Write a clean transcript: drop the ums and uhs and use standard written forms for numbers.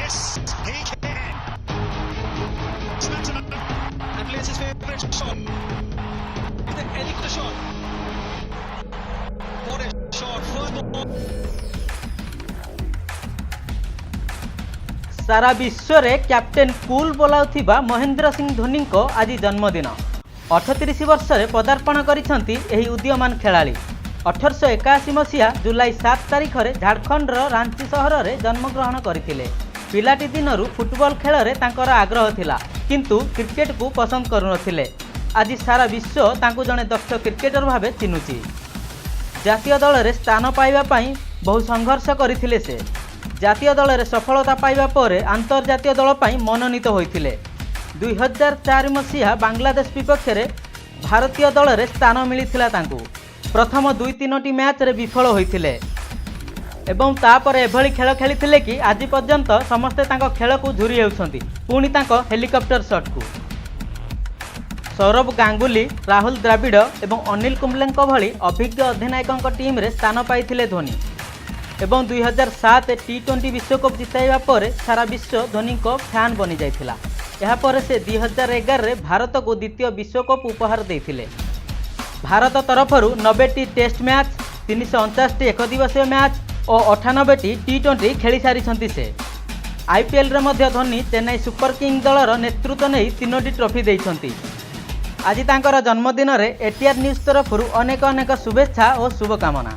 Yes, he can. Snaps him up and plays his favourite shot. The helicopter shot. What a shot! Furthermore. सारा विश्व रे captain cool बोलाउथिबा Mahendra Singh Dhoni को आज जन्मदिन। 38 वर्ष रे पदार्पण करिसंती एही उदीयमान खेलाड़ी। 1881 मसीहा जुलाई 7 तारिख रे झारखंड रांची सहर रे जन्मग्रहण करथिले। पिलाटी दिनरु फुटबॉल खेल रे तांकर आग्रह थिला, किंतु क्रिकेट को पसंद करुनथिले। आज सारा विश्व तांको जने दक्ष क्रिकेटर भाबे चिनुची। जातीय दल रे स्थान पाइबा पई बहु संघर्ष करथिले से। जातीय दल रे सफलता पाइबा परे अंतर्जातीय दल पई मनोनीत होइथिले। 2004 मसीहा बांग्लादेश विपक्ष रे भारतीय दल रे स्थान मिलिथिला तांको। प्रथम 2-3 मैच रे विफल होइथिले एवं तापरे एभली खेल खेलिथिले कि आज पर्यंत समस्ते तांको खेल को झुरी हेउछंती। पुणी तांको हेलिकॉप्टर शॉट को सौरभ गांगुली, राहुल द्रविड़ एवं अनिल कुंबलेंको भली अभिज्ञ अधिनायकों टीम रे स्थान पाइथिले धोनी। एवं 2007 T20 विश्वकप जिताइबा परे सारा विश्व धोनी को फैन बनी जाइथिला। यहा परे से 2011 रे भारत को द्वितीय विश्वकप उपहार देइथिले। भारत तरफरु 90टी टेस्ट मैच, 349टी एकदिवसीय मैच और 98टी T20 खेली सारी से। आईपीएल रे मध्य धोनी चेन्नई सुपर किंग दलर नेतृत्व नहीं 3टी ट्रॉफी देइछंती। आज तांकर जन्मदिन रे एटीआर न्यूज तरफरु अनेक शुभेच्छा और शुभकामना।